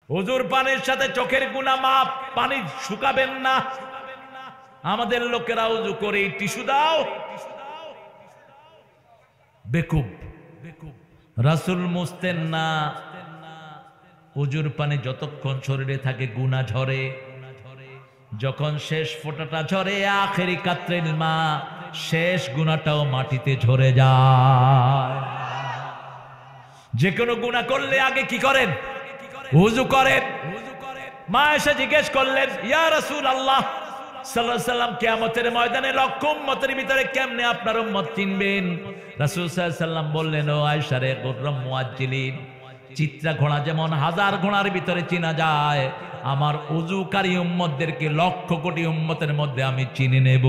হুজুর পানির সাথে চোখের গুনাহ মাপ, পানি শুকাবেন না। আমাদের লোকেরা ওযু করে টিস্যু দাও, বেকুব। রাসূল মুছতেন না। ওযুর পানি যতক্ষণ শরীরে থাকে গুনাহ ঝরে, যখন শেষ ফোঁটাটা ঝরে আখেরি কাত্রিল মা, শেষ গুনাহটাও মাটিতে ঝরে যায়। যে কোনো গুনাহ করলে আগে কি করেন? ওযু করেন। মা এসে জিজ্ঞেস করলেন, ইয়া রাসূলুল্লাহ সাল্লাল্লাহু আলাইহি সাল্লাম, কিয়ামতের ময়দানে লক্ষ উম্মতের ভিতরে কেমনে আপনার উম্মত চিনবেন? রাসূল সাল্লাল্লাহু আলাইহি সাল্লাম বললেন, ও আয়েশা রে, গুররাম মুআজ্জিলিন, চিত্রা ঘোড়া যেমন হাজার ঘোড়ার ভিতরে চেনা যায়, আমার ওযুকারী উম্মতদেরকে লক্ষ কোটি উম্মতের মধ্যে আমি চিনে নেব।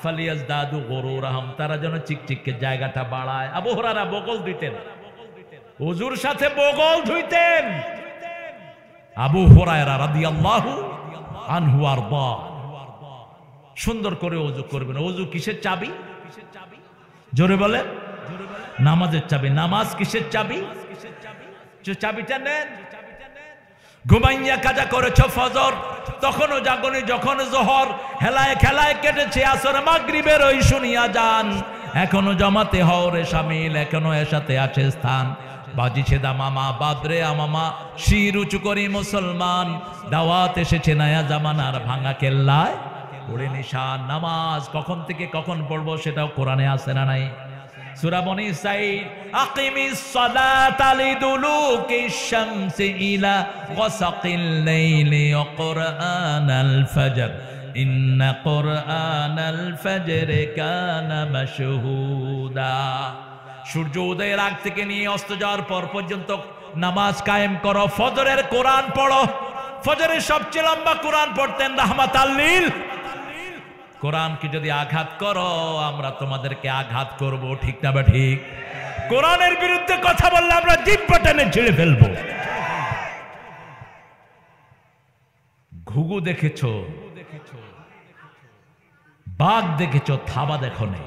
ফালিয়াজদাদু গুরুরহাম, তারা যেন চিকচিককে জায়গাটা বাড়ায়। আবু হুরায়রা বগল ধুইতেন, ওযুর সাথে বগল ধুইতেন। আবু হুরায়রা রাদিয়াল্লাহু আনহু আরদা, সুন্দর করে ওযু করবেন। ওযু কিসের চাবি? জোরে বলে, নামাজের চাবি। নামাজ কিসের চাবি? চাবিটা নেন। ঘুমাইয়া কাজা করেছ ফজর, তখনও জাগনি, যখন জোহর হেলায় খেলায় কেটেছে আসর, মাগরিবের ওই শুনিয়া যান, এখনো জামাতে হওরে শামিল, এখনো এর সাথে আছে স্থান। বাজিছে দামামা বাদরে আমামা, শির উঁচু করি মুসলমান, দাওয়াত এসেছে নয়া জামানার ভাঙা কেল্লায় পড়ে নিশান। নামাজ কখন থেকে কখন পড়বো সেটাও কোরআনে আছে না নাই? সূরা বনী ইসরাঈল, আকিমিস সালাতা লিদুলুকিশ শামসি ইলা গাসাকিল লাইলি ওয়া কুরআনাল ফাজর, ইন্না কুরআনাল ফাজরি কানা মাশহুদা। সূর্য উদয়ের আগ থেকে নিয়ে অস্ত যাওয়ার পর পর্যন্ত নামাজ কায়েম করো। ফজরের কোরআন পড়ো। ফজরের সবচেয়ে লম্বা কোরআন পড়তেন রাহমাতাল লিল। কোরআনকে যদি আঘাত করো, আমরা তোমাদেরকে আঘাত করব, ঠিক না? ঠিক। কোরআনের বিরুদ্ধে কথা বললে আমরা জিহ্বা টেনে ছিঁড়ে ফেলবো। ঘুঘু দেখেছো, বাঘ দেখেছো, থাবা দেখো নেই।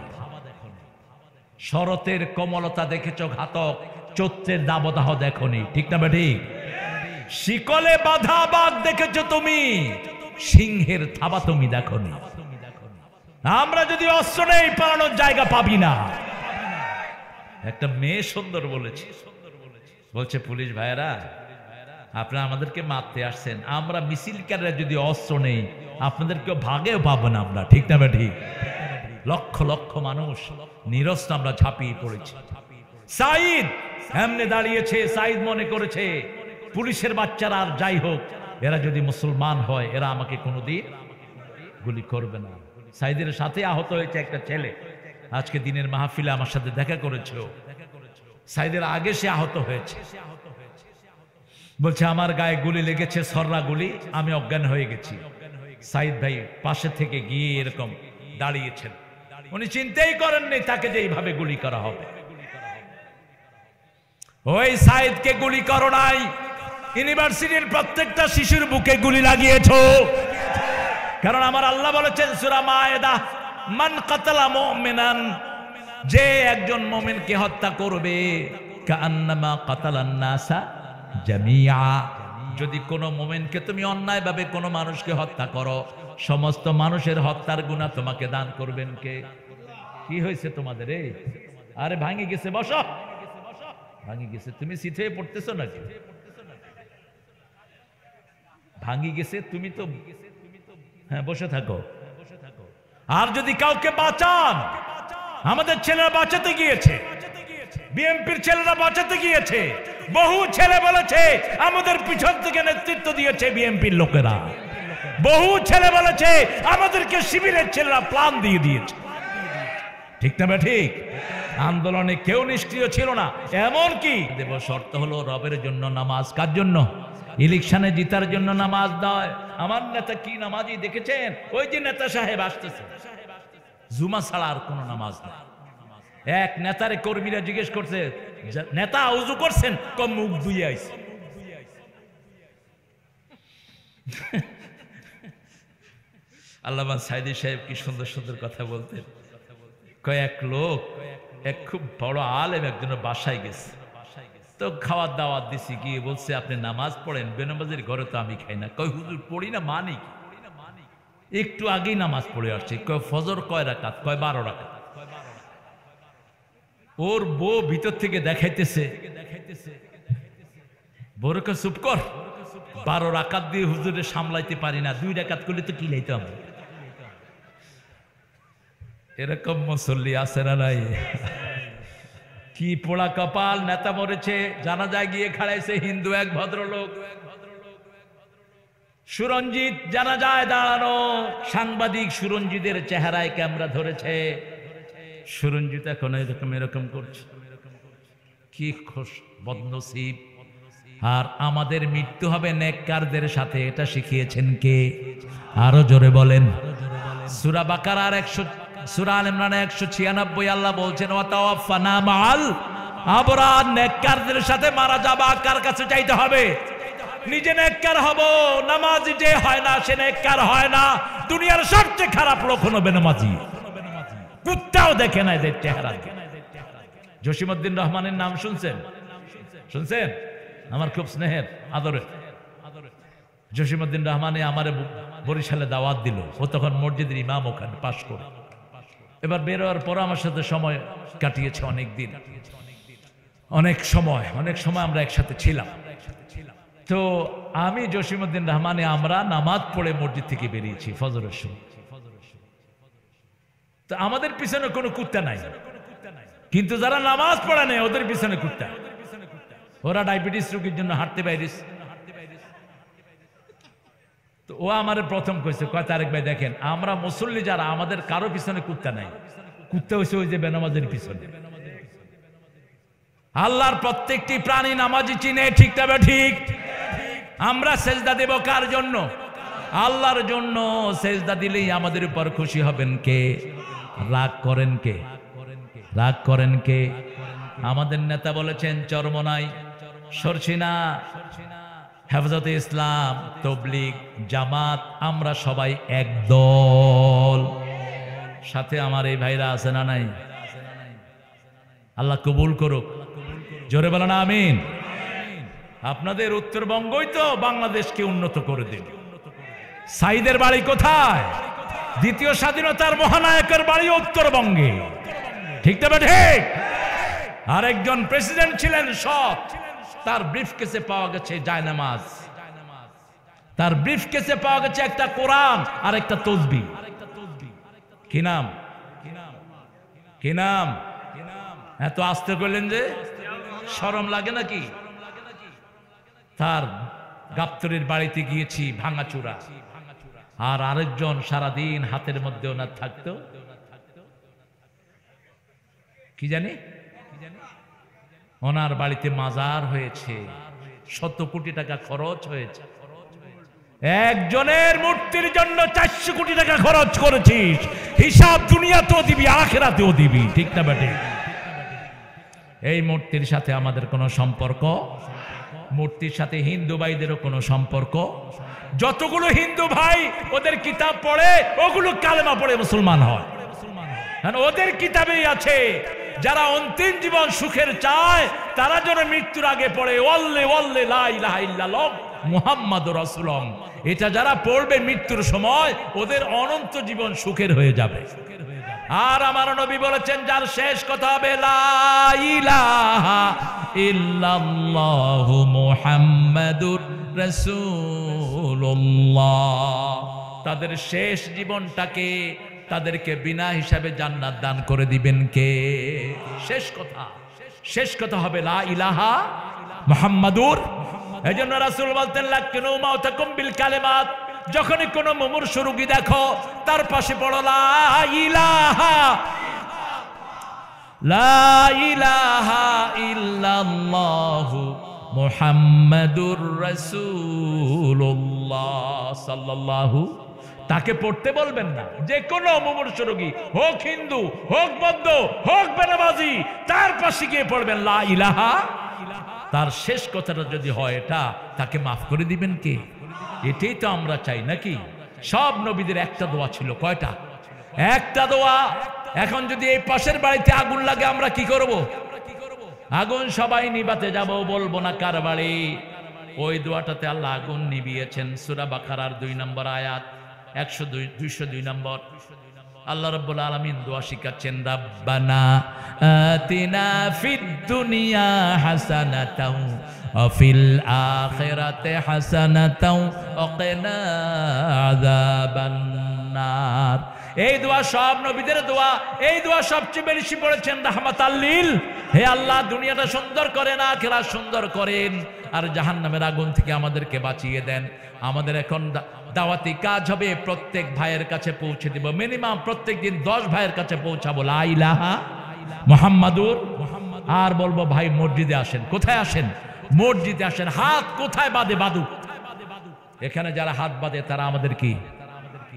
শরতের কোমলতা দেখেছো ঘাতক, চৈত্রের দাবদাহ দেখো নি, ঠিক না? ঠিক। শিকলে বাঁধা বাঘ দেখেছো তুমি, সিংহের থাবা তুমি দেখো নি। আমরা যদি অস্ত্র নেই, পালানোর জায়গা পাবি না। একটা মেয়ে সুন্দর বলেছে, বলছে পুলিশ ভাইরা, আপনারা আমাদেরকে মারতে আসছেন, আমরা মিছিলকারীরা যদি অস্ত্র নেই, আপনাদেরকে ভাগেও পাবো না আমরা, ঠিক না? ঠিক। লক্ষ লক্ষ মানুষ নিরস্ত্র আমরা ঝাঁপিয়ে পড়েছি। সাঈদ এমনি দাঁড়িয়েছে, সাঈদ মনে করেছে পুলিশের বাচ্চারা আর যাই হোক, এরা যদি মুসলমান হয়, এরা আমাকে কোনোদিন গুলি করবে না। সাঈদের সাথে আহত হয়েছে একটা ছেলে, আজকে দিনের মাহফিলে আমার সাথে দেখা করেছিল। সাঈদের আগে সে আহত হয়েছে, বলছে আমার গায়ে গুলি লেগেছে, সররা গুলি, আমি অজ্ঞান হয়ে গেছি। সাঈদ ভাই পাশে থেকে গিয়ে এরকম দাঁড়িয়েছেন, উনি চিন্তাই করেননি তাকে যে এইভাবে গুলি করা হবে। ওই সাঈদকে গুলি করো নাই, ইউনিভার্সিটির প্রত্যেকটা শিশুর বুকে গুলি লাগিয়েছো। কারণ আমার আল্লাহ বলেছেন সূরা মায়েদা, মান কাতালা মুমিনান, যে একজন মুমিনকে হত্যা করবে, কাআন্নামা কাতালান নাসা জামিআ, যদি কোনো মুমিনকে তুমি অন্যায়ভাবে কোনো মানুষকে হত্যা করো, সমস্ত মানুষের হত্যার গুনাহ তোমাকে দান করবেন কে? কি হয়েছে তোমাদের? আরে ভাঙে গেছে, বসো। ভাঙি গেছে, তুমি সিটে পড়তেছো নাকি? ভাঙি গেছে, তুমি তো হ্যাঁ বসে থাকো। আর যদি কাউকে বাঁচান, আমাদের ছেলেরা বাঁচাতে গিয়েছে, বিএনপির ছেলেরা বাঁচাতে গিয়েছে, বহু ছেলে বলেছে আমাদের পিছন থেকে নেতৃত্ব দিয়েছে বিএনপির লোকেরা, বহু ছেলে বলেছে আমাদেরকে শিবিরের ছেলেরা প্ল্যান দিয়ে দিয়েছে, ঠিক না? ঠিক। আন্দোলনে কেউ নিষ্ক্রিয় ছিল না। এমন কি দেব শর্ত হলো রবের জন্য নামাজ। কার জন্য? ইলেকশনে জিতার জন্য নামাজ নয়। আমার নেতা কি নামাজি দেখেছেন? ওই যে নেতা সাহেব আসতেছে, জুমা ছাড়া আর কোন নামাজ নেই। এক নেতারে কর্মীরা জিজ্ঞেস করছে, নেতা উজু করছেন? কম মুখ ধুয়ে আইছে। আল্লামা সাইদি সাহেব কি সুন্দর সুন্দর কথা বলতেন। কয়েক লোক, এক খুব বড় আলেম একজনের বাসায় গেছে, তো খাওয়ার দাওয়াত দিছি, গিয়ে বলছে আপনি নামাজ পড়েন? বেনামাজির ঘরে তো আমি খাই না। কই হুজুর পড়ি না, মানে কি? একটু আগেই নামাজ পড়ে আসছি। কয় ফজর কয় রাকাত? কয় 12 রাকাত। ওর বউ ভিতর থেকে দেখাইতেছে, বউকে চুপ কর, 12 রাকাত দিয়ে হুজুরে সামলাইতে পারি না, 2 রাকাত করলে তো কি লাইতাম। এরকম মুসল্লি আছে না নাই? কি পোড়া কপাল, নেতা মরেছে, জানাজায় গিয়ে খাড়াইছে হিন্দু এক ভদ্রলোক। সুরঞ্জিত জানাজায় দাঁড়ানো, সাংবাদিক সুরঞ্জিতের চেহারায় ক্যামেরা ধরেছে। সুরঞ্জিত এখন এরকম এরকম করছে। কি খুশ বদনসিব। আর আমাদের মৃত্যু হবে নেককারদের সাথে, এটা শিখিয়েছেন কে? আরো জোরে বলেন। সূরা বাকারার 100, সূরা আল ইমরানের 196 আল্লাহ বলছেন ওয়াতাওয়াফানা মাআল আবরার, নেককারদের সাথে মারা যাবা। কার কাছে চাইতে হবে? নিজে নেককার হব। নামাজি যে হয় না সে নেককার হয় না। দুনিয়ার সবচেয়ে খারাপ লোক হলো বেনামাজি। কুত্তাও দেখে না এদের চেহারা। জসিমউদ্দিন রহমানের নাম শুনছেন? শুনছেন? আমার খুব স্নেহের আদরের জসিমউদ্দিন রহমানে আমারে বরিশালে দাওয়াত দিল। ও তখন মসজিদের ইমাম, ওখানে পাশ করে। এবার বের হওয়ার পর আমার সাথে সময় কাটিয়েছে অনেক দিন, অনেক সময় আমরা একসাথে ছিলাম। তো আমি জসিমউদ্দিন রহমানে আমরা নামাজ পড়ে মসজিদ থেকে বেরিয়েছি ফজরের সময়। তো আমাদের পিছনে কোনো কুত্তা নাই, কিন্তু যারা নামাজ পড়ে নেই ওদের পিছনে কুত্তা। ওরা ডায়াবেটিস রোগীর জন্য হাঁটতে বাইরেছে। তো ও আমারে প্রথম কইছে, কয় তারেক ভাই দেখেন, আমরা মুসল্লি যারা, আমাদের কারো পিছনে কুত্তা নাই। কুত্তা হইছে ওই যে বেনামাজের পিছনে। আল্লাহর প্রত্যেকটি প্রাণী নামাজি চিনে, ঠিক তবে ঠিক। আমরা সেজদা দেব কার জন্য? আল্লাহর জন্য। সেজদা দিলেই আমাদের উপর খুশি হবেন কে? রাগ করেন কে? রাগ করেন কে? আমাদের নেতা বলেছেন চরমনাই, সরসিনা, হেফাজতে ইসলাম, তবলিগ, জামাত, আমরা সবাই এক দল। সাথে আমার এই ভাইরা আছে না নাই? আল্লাহ কবুল করুক। জোরে বলেন আমিন। আপনাদের উত্তরবঙ্গই তো বাংলাদেশকে উন্নত করে দিন। সাইদের বাড়ি কোথায়? দ্বিতীয় স্বাধীনতার মহানায়কের বাড়ি উত্তরবঙ্গে, ঠিক তবে ঠিক। আরেকজন প্রেসিডেন্ট ছিলেন সৎ, তার ব্রিফকেসে পাওয়া গেছে জায়নামাজ, তার ব্রিফকেসে পাওয়া গেছে একটা কোরআন আর একটা তসবিহ। কি নাম? কি নাম? এত আস্তে করলেন যে, শরম লাগে নাকি? তার গাবতলীর বাড়িতে গিয়েছি, ভাঙাচুরা। আর আরেকজন সারাদিন হাতের মধ্যে ওনার থাকতো, কি জানি, ওনার বাড়িতে মাজার হয়েছে, 100 কোটি টাকা খরচ হয়েছে। একজনের মূর্তির জন্য 400 কোটি টাকা খরচ করেছিস, হিসাব দুনিয়াতেও দিবি, আখিরাতেও দিবি, ঠিক না বেটে? এই মূর্তির সাথে আমাদের কোনো সম্পর্ক, মূর্তির সাথে হিন্দু ভাইদেরও কোনো সম্পর্ক। যতগুলো হিন্দু ভাই ওদের কিতাব পড়ে, ওগুলো কালেমা পড়ে মুসলমান হয়। ওদের কিতাবেই আছে যারা অন্তিম জীবন সুখের চায়, তারা যেন মৃত্যুর আগে পড়ে ওয়াল্লে ওয়াল্লে লা ইলাহা ইল্লাল্লাহ মুহাম্মাদুর রাসূলুল্লাহ। এটা যারা পড়বে মৃত্যুর সময়, ওদের অনন্ত জীবন সুখের হয়ে যাবে। আর আমার নবী বলেছেন, যার শেষ কথা হবে লা ইলাহা ইল্লাল্লাহু মুহাম্মাদুর রাসূলুল্লাহ, তাদের শেষ জীবনটাকে তাদেরকে বিনা হিসাবে জান্নাত দান করে দিবেন কে? শেষ কথা, শেষ কথা হবে লা ইলাহা মুহাম্মাদুর। এজন্য রাসূল বলতেন লাকিনু মাউতাকুম বিল কালিমাত। যখনই কোনো মুমূর্ষু রোগী দেখো, তার পাশে পড়ো লা ইলাহা, লা ইলাহা ইল্লাল্লাহু মুহাম্মাদুর রাসূলুল্লাহ সাল্লাল্লাহু। তাকে পড়তে বলবেন না, যে কোনো মুমূর্ষু রোগী হোক হিন্দু, হোক বৌদ্ধ, হোক বেনামাজি, তার পাশে গিয়ে পড়বেন লা ইলাহা। তার শেষ কথাটা যদি হয় এটা, তাকে মাফ করে দিবেন কে? এটাই তো আমরা চাই নাকি? সব নবীদের একটা দোয়া ছিল। কয়টা? একটা দোয়া। এখন যদি এই পাশের বাড়িতে আগুন লাগে আমরা কি করব? আগুন সবাই নিবাতে যাব, বলবো না কার বাড়ি। ওই দোয়াটাতে আল্লাহ আগুন নিভিয়েছেন। সূরা বাকারার 2 নম্বর আয়াত 202 নম্বর। আল্লাহ রাব্বুল আলামিন দোয়া শিখাচ্ছেন, রাব্বানা আতিনা ফিদ দুনিয়া হাসানাতাও ওয়া ফিল আখিরাতি হাসানাতাও ওয়া কিনা আযাবান নার। এই দোয়া সব নবীদের দোয়া। এই দোয়া সবচেয়ে বেশি পড়েছেন রাহমাতাল লিল। হে আল্লাহ, দুনিয়াটা সুন্দর করেন, আখিরাত সুন্দর করেন, আর জাহান্নামের আগুন থেকে আমাদেরকে বাঁচিয়ে দেন। আমাদের এখন দাওয়াতি কাজ হবে, প্রত্যেক ভাইয়ের কাছে পৌঁছে দিব। মিনিমাম প্রত্যেক দিন 10 ভাইয়ের কাছে পৌঁছাবো লা ইলাহা মুহাম্মাদুর। আর বলবো ভাই মসজিদে আসেন। কোথায় আসেন? মসজিদে আসেন। হাত কোথায় বাঁধে বাঁধুক। এখানে যারা হাত বাঁধে তারা আমাদের কি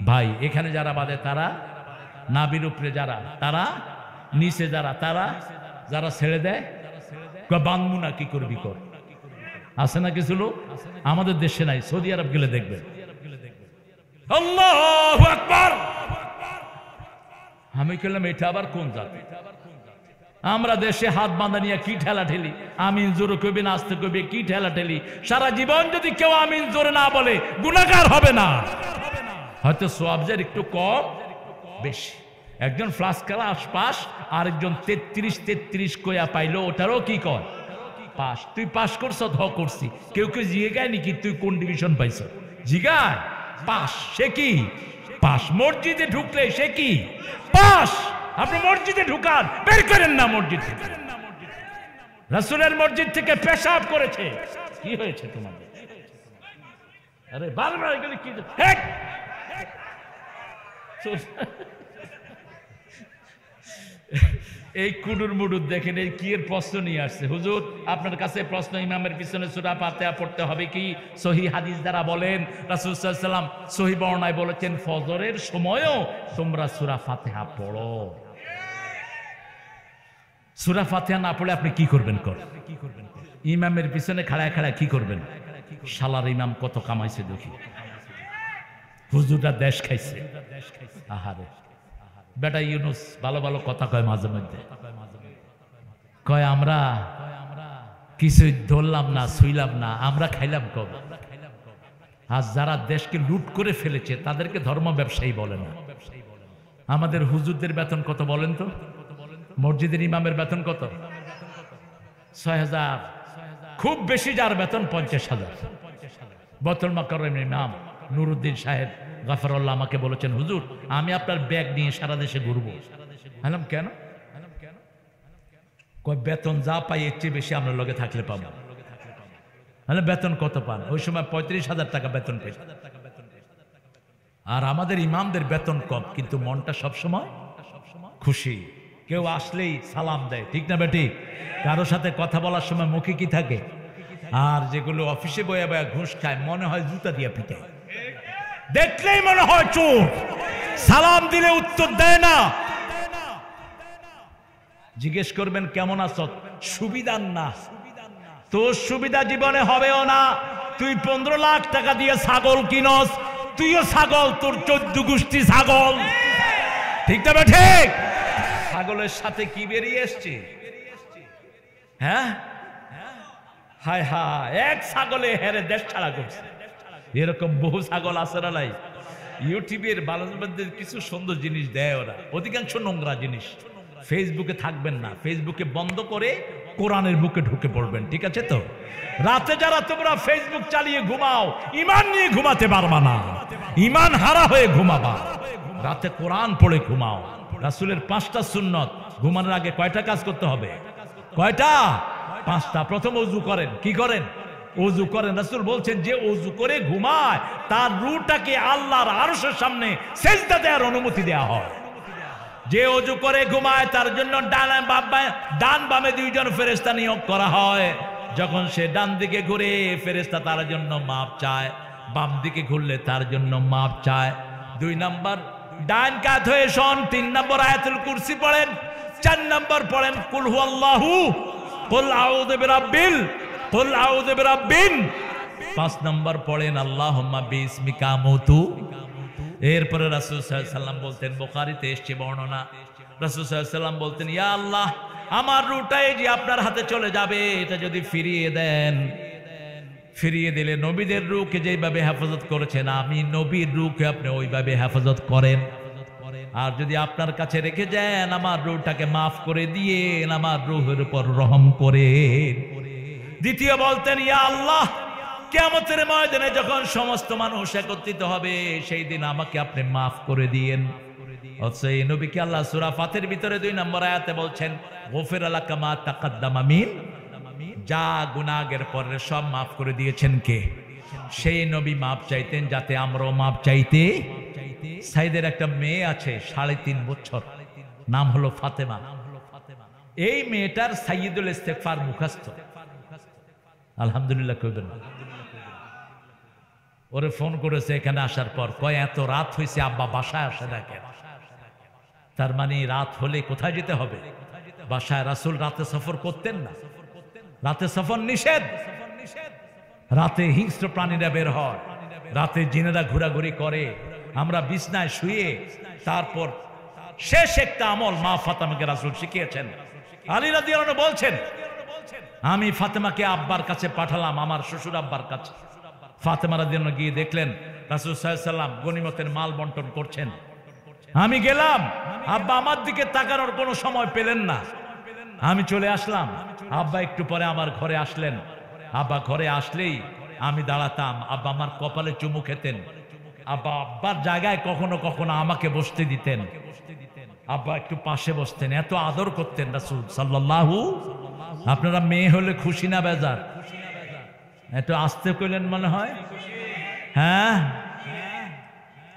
ভাই? এখানে যারা বাঁধে তারা নাভির উপরে, যারা তারা নিচে, যারা তারা যারা ছেড়ে দেয় বাঁধবো না, কি করবি কর। আছে না কিছু লোক? আমাদের দেশে নাই, সৌদি আরব গেলে দেখবেন। আল্লাহু আকবার। আমি বললাম এটা আবার কোন জাতি? আমরা দেশে হাত বাঁধা নিয়ে কি ঠেলা ঠেলি। আমিন জোরে কইবে না আস্তে কইবে, কি ঠেলা ঠেলি। সারা জীবন যদি কেউ আমিন জোরে না বলে গুনাহগার হবে না, হয়তো সওয়াবের একটু কম বেশি। একজন ফ্লাস্ক ক্লাস পাস, আরেকজন 33 কইয়া পাইলো, ওটারও কি কর পাস। তুই পাস করছ, ধ করছি। কেউ কেউ জিজ্ঞায় নাকি তুই কোন ডিভিশন পাইছ? জিজ্ঞায় পাস। সে কি পাস? মসজিদে ঢুকলে সে কি পাস? আপনি মসজিদে ঢুকান, বের করেন না মসজিদ থেকে। রাসূলের মসজিদ থেকে পেশাব করেছে, কি হয়েছে তোমাদের? আরে বারবার গেলে কি এই কুডুর মুডুর দেখেন, এই কি এর প্রশ্ন নিয়ে আসছে। হুজুর আপনার কাছে প্রশ্ন, ইমামের পিছনে সূরা ফাতিহা পড়তে হবে কি? সহিহ হাদিস দ্বারা বলেন, রাসূল সাল্লাল্লাহু আলাইহি ওয়াসাল্লাম সহিহ বর্ণনায় বলেছেন, ফজরের সময়ও তোমরা সূরা ফাতিহা পড়ো। সূরা ফাতিহা না পড়লে আপনি কি করবেন? ইমামের পিছনে খাড়ায় খাড়ায় কি করবেন? শালার ইমাম কত কামাইছে দেখি, হুজুরটা দেশ খাইছে। আহারে বেটা ইউনুস ভালো ভালো কথা কয়, মাঝে মধ্যে কয় আমরা কিছুই ধরলাম না, ছুইলাম না, আমরা খাইলাম কবে? আর যারা দেশকে লুট করে ফেলেছে তাদেরকে ধর্ম ব্যবসায়ী বলে না। আমাদের হুজুরদের বেতন কত বলেন তো? মসজিদের ইমামের বেতন কত? 6,000। খুব বেশি যার বেতন 50,000। বতল মাকাররম ইমাম নুরুদ্দিন সাহেব গাফারুল্লাহ আমাকে বলেছেন, হুজুর আমি আপনার ব্যাগ নিয়ে সারা দেশে ঘুরবো। বললাম কেন? কয় বেতন যা পাই এর চেয়ে বেশি আমরা লগে থাকলে পাবো। মানে বেতন কত পান? ওই সময় 35,000 টাকা বেতন পেয়ে। আর আমাদের ইমামদের বেতন কম, কিন্তু মনটা সবসময় খুশি। কেউ আসলেই সালাম দেয়, ঠিক না বেটি? কারোর সাথে কথা বলার সময় মুখে কি থাকে? আর যেগুলো অফিসে বয়া বয়া ঘুষ খায়, মনে হয় জুতা দিয়া পিটায়, দেখলেই মনে হয় চোর। সালাম দিলে উত্তর দেয় না। জিজ্ঞেস করবেন কেমন আছো? সুবিধার না, তোর সুবিধা জীবনে হবেও না। তুই 15 লাখ টাকা দিয়ে ছাগল কিনস, তুইও ছাগল, তোর 14 গোষ্ঠী ছাগল, ঠিক না ঠিক? ছাগলের সাথে কি বেরিয়ে এসছে? হ্যাঁ হায় হায়, এক ছাগলে হেরে দেশ ছাড়া করছে। এরকম বহু ছাগল আছে না নাই? ইউটিউবের বাংলাদেশের কিছু সুন্দর জিনিস দেয় ওরা, অধিকাংশ নোংরা জিনিস। ফেসবুকে থাকবেন না, ফেসবুকে বন্ধ করে কোরআনের বুকে ঢুকে পড়বেন, ঠিক আছে তো? রাতে যারা তোমরা ফেসবুক চালিয়ে ঘুমাও, ইমান নিয়ে ঘুমাতে পারবা না, ইমান হারা হয়ে ঘুমাবা। রাতে কোরআন পড়ে ঘুমাও। রাসূলের 5টা সুন্নত, ঘুমানোর আগে কয়টা কাজ করতে হবে? কয়টা? 5টা। প্রথম ওযু করেন। কি করেন? ওযু করেন। রাসূল বলছেন যে ওযু করে ঘুমায় তার রূহটাকে আল্লাহর আরশের সামনে সিজদা দেওয়ার অনুমতি দেওয়া হয়। যে ওযু করে ঘুমায় তার জন্য ডান বামে 2 জন ফেরেশতা নিয়োগ করা হয়। যখন সে ডান দিকে ঘুরে, ফেরেশতা তার জন্য মাপ চায়, বাম দিকে ঘুরলে তার জন্য মাপ চায়। 2 নাম্বার ডান কাত হয়ে শোন। 3 নম্বর আয়াতুল কুরসি পড়েন। 4 নম্বর পড়েন কুল হুয়াল্লাহু, কুল আউযু বিরাব্বিল, কুল আউযু বিরাব্বিন। 5 নম্বর পড়েন আল্লাহুম্মা বিসমিকা আমুতু। এরপরে রাসূল সাল্লাল্লাহু আলাইহি ওয়াসাল্লাম বলতেন, বুখারীতে এসেছে বর্ণনা, রাসূল সাল্লাল্লাহু আলাইহি ওয়াসাল্লাম বলতেন, ইয়া আল্লাহ আমার রুটাই যে আপনার হাতে চলে যাবে, এটা যদি ফিরিয়ে দেন, ফিরিয়ে দিলে নবীদের রূহকে যেভাবে হেফাজত করেছেন আমি নবীর রূহকে আপনি ওইভাবে হেফাজত করেন। আর যদি আপনার কাছে রেখে যান আমার রূহটাকে মাফ করে দিয়ে আমার রূহের উপর রহম করে। দ্বিতীয় বলতেন, ইয়া আল্লাহ, কিয়ামতের ময়দানে যখন সমস্ত মানুষ একত্রিত হবে সেই দিন আমাকে আপনি মাফ করে দিয়েন। অথচ এই নবীকে আল্লাহ সূরা ফাতির ভিতরে 2 নম্বর আয়াতে বলছেন, গফির লাকা মা তাকাদ্দামা মিন, যা গুনাহের পরে সব মাফ করে দিয়েছেন কে? সেই নবী মাপ চাইতেন যাতে আমরাও মাপ চাইতে। সাইদের একটা মেয়ে আছে 3.5 বছর, নাম হলো ফাতেমা। এই মেয়েটার সাইয়্যিদুল ইস্তিগফার মুখস্থ। আলহামদুলিল্লাহ কইবেন। ওরে ফোন করেছে এখানে আসার পর, কয় এত রাত হয়েছে আব্বা বাসায় আসে না কেন? তার মানে রাত হলে কোথায় যেতে হবে? বাসায়। রাসূল রাতে সফর করতেন না, রাতে সফর নিষেধ। রাতে হিংস্র প্রাণীরা বের হয়, রাতে জিনেরা ঘোরাঘুরি করে। আমরা বিছনায় শুয়ে তারপর শেষ একটা আমল মা ফাতেমাকে রাসূল শিখিয়েছেন। আলী রাদিয়াল্লাহু আনহু বলছেন, আমি ফাতেমাকে আব্বার কাছে পাঠালাম, আমার শ্বশুর আব্বার কাছে। ফাতেমা রাদিয়াল্লাহু গিয়ে দেখলেন রাসূল সাল্লাল্লাহু আলাইহি ওয়াসাল্লাম গনিমতের মাল বন্টন করছেন। আমি গেলাম, আব্বা আমার দিকে তাকানোর কোনো সময় পেলেন না। আমি চলে আসলাম, আব্বা একটু পরে আমার ঘরে আসলেন। আব্বা ঘরে আসলেই আমি দাঁড়াতাম, আব্বা আমার কপালে চুমু খেতেন। আব্বা আব্বার জায়গায় কখনো কখনো আমাকে বসতে দিতেন। আব্বা একটু পাশে বসতেন, এত আদর করতেন রাসূল সাল্লাল্লাহু। আপনারা মেয়ে হলে খুশি না বেজার? এত আস্তে কইলেন মনে হয়। হ্যাঁ,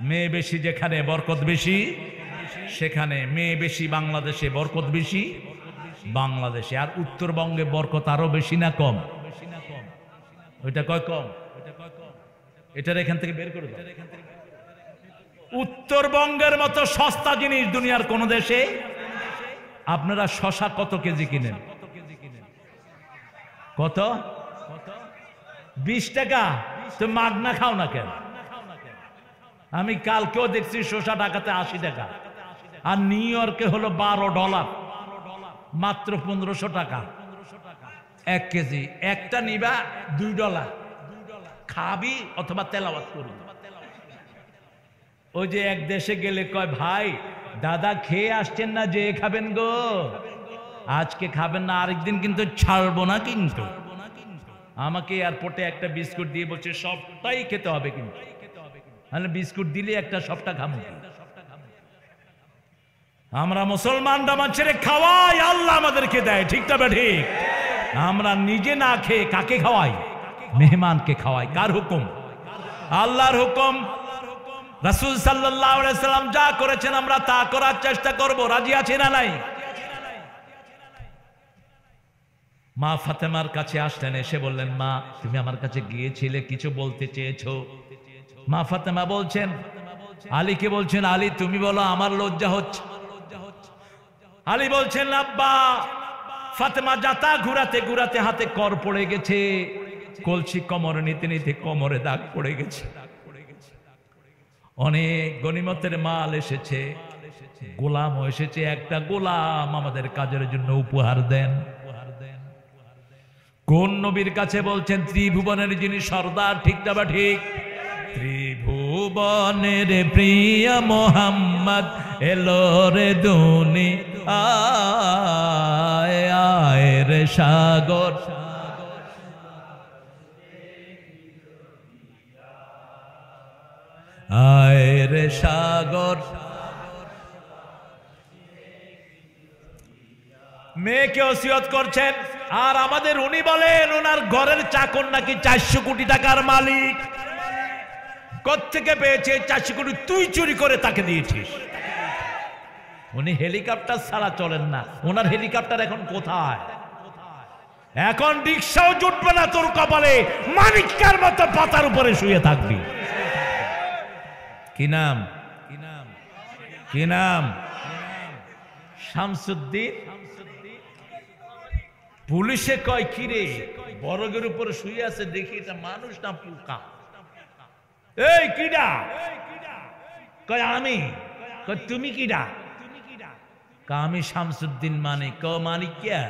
মেয়ে বেশি যেখানে বরকত বেশি সেখানে। মেয়ে বেশি বাংলাদেশে, বরকত বেশি বাংলাদেশে। আর উত্তরবঙ্গে বরকত আরো বেশি না কম? ওইটা কয় কম? এটার এখান থেকে বের করে দাও। উত্তরবঙ্গের মতো সস্তা জিনিস দুনিয়ার কোন দেশে। আপনারা শশা কত কেজি কিনেন? কত? 20 টাকা। তো মাগনা খাও না কেন? আমি কালকেও দেখছি শশা ঢাকাতে 80 টাকা, আর নিউ ইয়র্কে হলো $12, মাত্র 1500 টাকা 1 কেজি। একটা নিবা $2, খাবি অথবা তেলাওয়াত করবি। ওই যে এক দেশে গেলে কয়, ভাই দাদা খেয়ে আসছেন না, যে খাবেন গো? আজকে খাবেন না, আরেকদিন কিন্তু ছাড়বো না। কিন্তু আমাকে এয়ারপোর্টে একটা বিস্কুট দিয়ে বলছে সবটাই খেতে হবে, কিন্তু বিস্কুট দিলে একটা সবটা খাবো। আমরা মুসলমানরা মানুষের খাওয়াই, আল্লাহ আমাদেরকে দেয়, ঠিক তবে ঠিক। আমরা নিজে না খেয়ে কাকে খাওয়াই? মেহমানকে খাওয়াই। কার হুকুম? আল্লাহর হুকুম। রাসূল সাল্লাল্লাহু আলাইহি সাল্লাম যা করেছেন আমরা তা করার চেষ্টা করব। রাজি আছি না নাই? মা ফাতেমার কাছে আসলেন, এসে বললেন, মা তুমি আমার কাছে গিয়েছিলে, কিছু বলতে চেয়েছো? মা ফাতেমা বলছেন, আলীকে বলছেন, আলী তুমি বলো, আমার লজ্জা হচ্ছে। আলী বলছেন, আব্বা ফাতেমা যাতা ঘুরাতে ঘুরাতে হাতে কর পড়ে গেছে, কলসি কোমরে নিতে নিতে কোমরে দাগ পড়ে গেছে। অনেক গনিমতের মাল এসেছে, গোলাম এসেছে, একটা গোলাম আমাদের কাজের জন্য উপহার দেন। কোন নবীর কাছে বলছেন? ত্রিভুবনের যিনি সর্দার, ঠিক না বা ঠিক? ত্রিভুবনের প্রিয় মোহাম্মদ এলো রে দুনিয়ায়, আয় রে সাগর, আয় রে সাগর। মেয়েকে ওসিয়ত করছেন, আর আমাদের উনি বলেন ওনার ঘরের চাকর নাকি 400 কোটি টাকার মালিক। কোত্থেকে পেয়েছে 400 কোটি? তুই চুরি করে তাকে দিয়েছিস। উনি হেলিকপ্টার ছাড়া চলেন না। ওনার হেলিকপ্টার এখন কোথায়? এখন রিক্সাও জুটবে না তোর কপালে, মানিক্কার মতো পাতার উপরে শুয়ে থাকবি। কি নাম? কি নাম? শামসুদ্দিন। পুলিশে কয়, কিরে বরগের উপরে শুয়ে আছে, দেখি এটা মানুষ না পোকা? এই কিডা? কয় আমি। কয় তুমি কিডা? আমি শামসুদ্দিন মানিক। মানিক কে?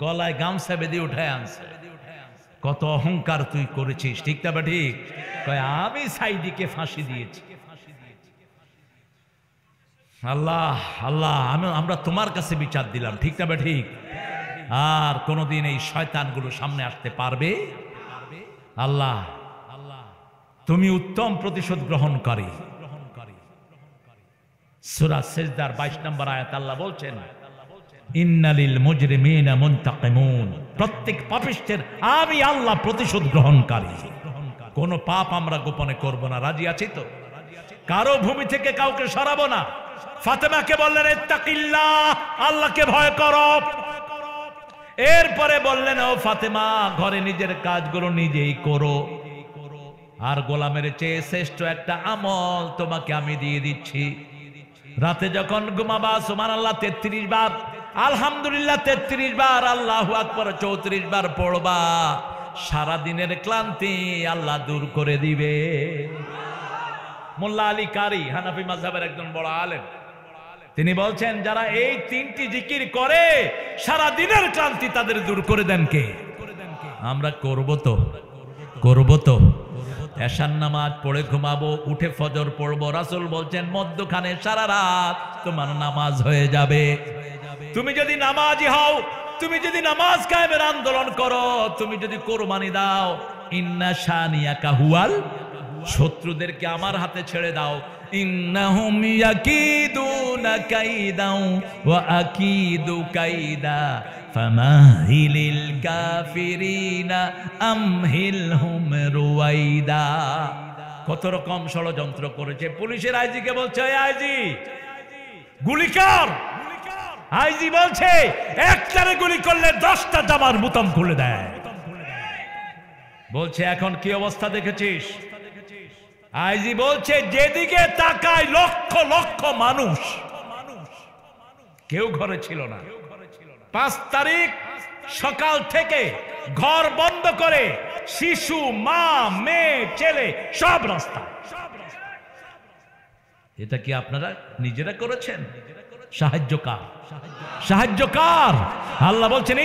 গলায় গামছা বেঁধে উঠায় আনছে। কত অহংকার তুই করেছিস, ঠিক না? ঠিক। আমি সাইদিকে ফাঁসি দিয়েছি। আল্লাহ আল্লাহ, আমরা তোমার কাছে বিচার দিলাম, ঠিক না? ঠিক। আর কোনদিন এই শয়তানগুলো সামনে আসতে পারবে? আল্লাহ তুমি উত্তম প্রতিশোধ গ্রহণকারী। সূরা সিজদার 22 নম্বর আয়াত আল্লাহ বলছেন, ইন্নালিল মুজরিমিনা মুনতাকিমুন, প্রত্যেক পাপিষ্ঠের আমি আল্লাহ প্রতিশোধ গ্রহণকারী। কোন পাপ আমরা গোপনে করব না, রাজি আছি তো? কারো ভূমি থেকে কাউকে সরাবো না। ফাতেমাকে বললেন ইত্তাকিল্লাহ, আল্লাহকে ভয় করো। এরপরে বললেন, ও ফাতেমা, ঘরে নিজের কাজগুলো নিজেই করো। আর গোলামের চেয়ে শ্রেষ্ঠ একটা আমল তোমাকে আমি দিয়ে দিচ্ছি। রাতে যখন ঘুমাবা সুবহানাল্লাহ 33 বার, আলহামদুলিল্লাহ 33 বার, আল্লাহু আকবার 34 বার পড়বা। সারা দিনের ক্লান্তি আল্লাহ দূর করে দিবে। মোল্লা আলী কারি, হানাফি মাযহাবের একজন বড় আলেম, তিনি বলছেন যারা এই 3টি জিকির করে সারা দিনের ক্লান্তি তাদের দূর করে দেন কে? আমরা করব তো। এশার নামাজ পড়ে ঘুমাবো, উঠে ফজর পড়বো। রাসূল বলছেন মধ্যখানে সারা রাত তোমার নামাজ হয়ে যাবে। তুমি যদি নামাজি হও, তুমি যদি নামাজ কায়েমের আন্দোলন করো, তুমি যদি কোরবানি দাও, ইন্না শানিয়াকা হুয়াল, শত্রুদেরকে আমার হাতে ছেড়ে দাও। ইন্নাহুম ইয়াকিদুনা কাইদাও ওয়া আকিদু কাইদা ফামাহিলিল কাফিরিনা আমহিলহুম রুয়াইদা। কত রকম ষড়যন্ত্র করেছে। পুলিশের আইজিকে বলছে, আইজি গুলি কর। আইজি বলছে একটারে গুলি করলে 10টা জামার বুতাম খুলে দেয়। বলছে এখন কি অবস্থা দেখেছিস? আইজি বলছে যেদিকে তাকায় লক্ষ লক্ষ মানুষ, কেউ ঘরে ছিল না। 5 তারিখ সকাল থেকে ঘর বন্ধ করে শিশু, মা, মেয়ে, ছেলে সব রাস্তা। এটা কি আপনারা নিজেরা করেছেন? সাহায্যকার আল্লাহ বলছেন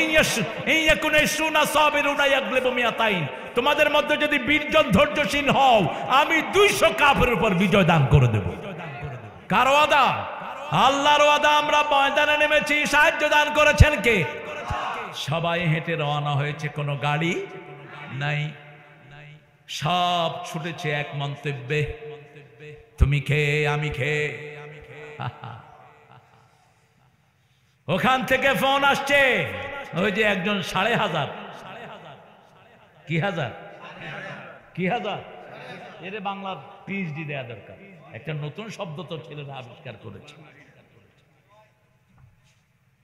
তোমাদের মধ্যে যদি 20 জন ধৈর্যশীল হও, আমি 200 কাফেরের উপর বিজয় দান করে দেব। কার ওয়াদা? আল্লাহর ওয়াদা। আমরা ময়দানে নেমেছি, সাহায্য দান করেছেন কে? সবাই হেঁটে রওনা হয়েছে, কোনো গাড়ি নাই। সব ছুটেছে এক মন্তব্যে, তুমি খেয়ে আমি খেয়ে। ওখান থেকে ফোন আসছে, ওই যে একজন 5,500 কি হাজার এর বাংলার পিএইচডি দেয়া দরকার। একটা নতুন শব্দ তো ছেলেরা আবিষ্কার করেছে।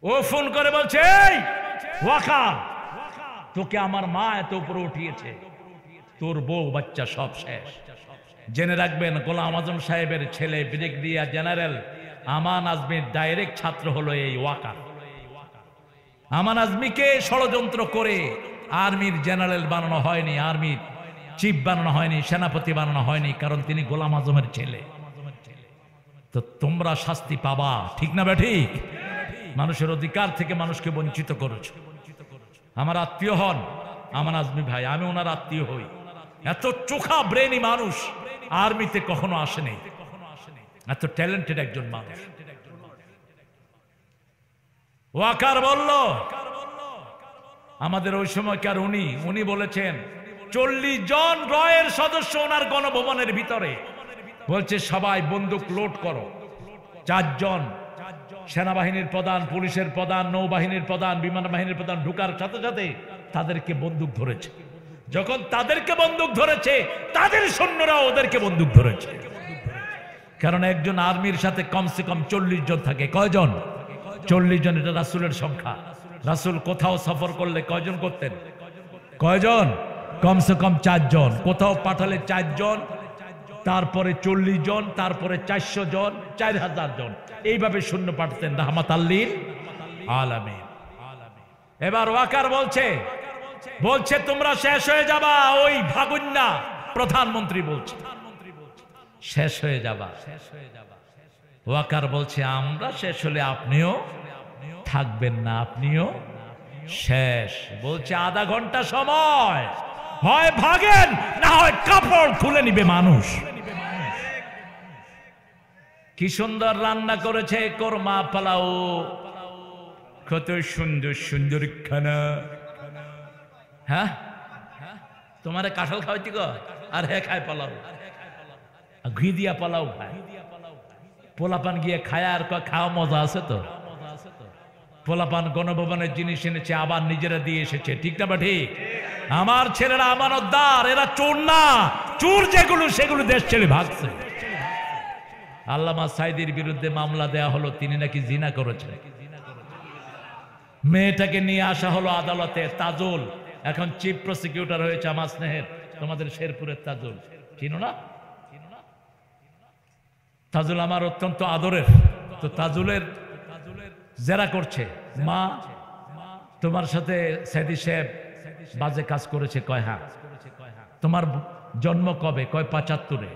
ও ফোন করে বলছে, ওয়াকার, তোকে আমার মা এত উপরে উঠিয়েছে, তোর বউ বাচ্চা সব শেষ। জেনে রাখবেন, গোলাম আজম সাহেবের ছেলে ব্রিগেডিয়ার জেনারেল আমান আজমির ডাইরেক্ট ছাত্র হলো এই ওয়াকার। আমান আজমিকে ষড়যন্ত্র করে আর্মির জেনারেল বানানো হয়নি, আর্মির চিফ বানানো হয়নি, সেনাপতি বানানো হয়নি, কারণ তিনি গোলাম আজমের ছেলে। তো তোমরা শাস্তি পাবা, ঠিক না ঠিক? মানুষের অধিকার থেকে মানুষকে বঞ্চিত করেছ। আমার আত্মীয় হন আমান আজমি ভাই, আমি ওনার আত্মীয় হই। এত চোখা ব্রেনি মানুষ আর্মিতে কখনো আসেনি, এত ট্যালেন্টেড একজন মানুষ। ওয়াকার বলল, আমাদের ওই সময়কার উনি বলেছেন 40 জন রয়ের সদস্য ওনার গণভবনের ভিতরে। বলছে সবাই বন্দুক লোড করো। 4 জন সেনাবাহিনীর প্রধান, পুলিশের প্রধান, নৌবাহিনীর প্রধান, বিমান বাহিনীর প্রধান ঢুকার সাথে সাথে তাদেরকে বন্দুক ধরেছে। যখন তাদেরকে বন্দুক ধরেছে, তাদের সৈন্যরা ওদেরকে বন্দুক ধরেছে। কারণ একজন আর্মির সাথে কমসে কম 40 জন থাকে। কয়জন? 40 জন। এটা রাসূলের সংখ্যা। রাসূল কোথাও সফর করলে কয়জন করতেন? কয়জন? কমসে কম 4 জন। কোথাও পাঠালে 4 জন, তারপরে 40 জন, তারপরে 400 জন, 4000 জন, এইভাবে সৈন্য পাঠাতেন রাহমাতাল লিল আলামিন। এবার ওয়াকার বলছে তোমরা শেষ হয়ে যাবা। ওই ভাগুন্না প্রধানমন্ত্রী বলছে শেষ হয়ে যাবা। ওয়াকার বলছে আমরা শেষ হলে আপনিও থাকবেন না, আপনিও শেষ। বলছে আধা ঘন্টা সময়, হয় ভাগেন না হয় কাপড় খুলে নিবে মানুষ। কি সুন্দর রান্না করেছে, কোরমা পোলাও, কত সুন্দর সুন্দর খানা। হ্যাঁ, তোমারে কাঁঠাল খাওয়াইতে গো, আর হে খায় পোলাও, ঘি দিয়া পোলাও খায়। পোলাপান গিয়ে খায় আর খাওয়া মজা আছে তো। পোলাপান গণভবনের জিনিস এনেছে, আবার নিজেরা দিয়ে এসেছে, ঠিক না বা ঠিক? আমার ছেলেরা আমানতদার, এরা চোর না, চোর যেগুলো সেগুলো দেশ ছেড়ে ভাগছে। আল্লামা সাইদির বিরুদ্ধে মামলা দেয়া হলো, তিনি নাকি জিনা করেছেন। মেয়েটাকে নিয়ে আসা হলো আদালতে, তাজুল এখন চিফ প্রসিকিউটর হয়েছে, আমার স্নেহের তোমাদের শেরপুরের তাজুল, চিনো না? তাজুল আমার অত্যন্ত আদরের। তো তাজুলের জেরা করছে, মা তোমার সাথে সাইদি সাহেব বাজে কাজ করেছে। কয় হ্যাঁ। তোমার জন্ম কবে? কয় ৭৫-এ।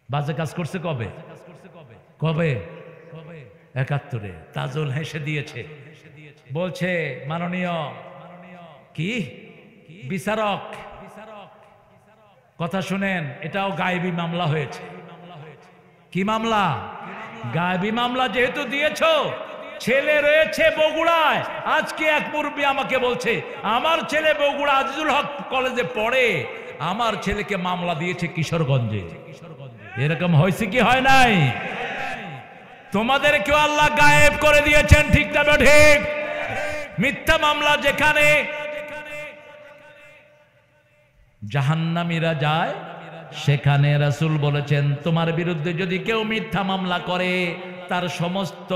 বাজে কাজ করছে কবে? কবে? ৭১-এ। তাজুল হেসে দিয়েছে, বলছে মাননীয় কি বিচারক, কথা শুনেন, এটাও গায়েবী মামলা হয়েছে। কি মামলা? গায়েবী মামলা যেহেতু দিয়েছ, ছেলে রয়েছে বগুড়ায়। আজকে এক মুরব্বী আমাকে বলছে আমার ছেলে বগুড়া আজিজুল হক কলেজে পড়ে, আমার ছেলেকে মামলা দিয়েছে কিশোরগঞ্জে। এরকম হয়েছে কি হয় নাই? তোমাদের কেউ আল্লাহ গায়েব করে দিয়েছেন, ঠিক না ঠিক? মিথ্যা মামলা যেখানে জাহান্নামীরা যায়, সেখানে রাসূল বলেছেন তোমার বিরুদ্ধে যদি কেউ মিথ্যা মামলা করে, তার সমস্ত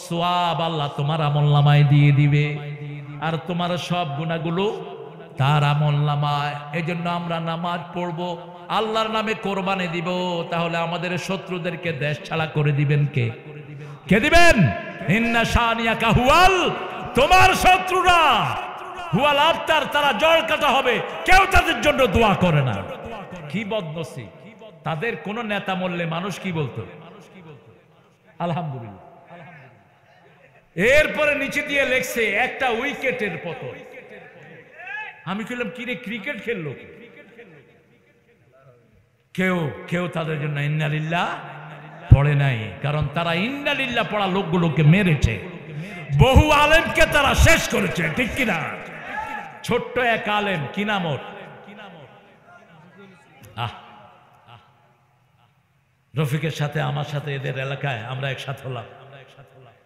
সওয়াব আল্লাহ তোমার আমলনামায় দিয়ে দিবে, আর তোমার সব গুনাহগুলো তার আমলনামায়। এজন্য আমরা নামাজ পড়বো, আল্লাহর নামে কোরবানি দিব, তাহলে আমাদের শত্রুদেরকে দেশ ছাড়া করে দিবেন কে? কে দিবেন? ইন্না শানিয়াকা হুয়াল, তোমার শত্রুরা হুয়াল আফতার, তারা জল কাটা হবে, কেউ তাদের জন্য দোয়া করে না। কি বদনসিব তাদের। কোন নেতা মরলে মানুষ কি বলতো? আলহামদুলিল্লাহ। এরপরে নিচে দিয়ে লেখছে একটা উইকেটের পতন। আমি বললাম কি রে, ক্রিকেট খেললো? কেউ কেউ তাদের জন্য ইন্না লিল্লাহ পড়ে নাই, কারণ তারা ইন্না লিল্লাহ পড়া লোকগুলোকে মেরেছে, বহু আলেমকে তারা শেষ করেছে, ঠিক কিনা? ছোট্ট এক আলেম, কি নাম ওর? রফিকের সাথে আমার সাথে এদের এলাকায় আমরা একসাথে হলাম।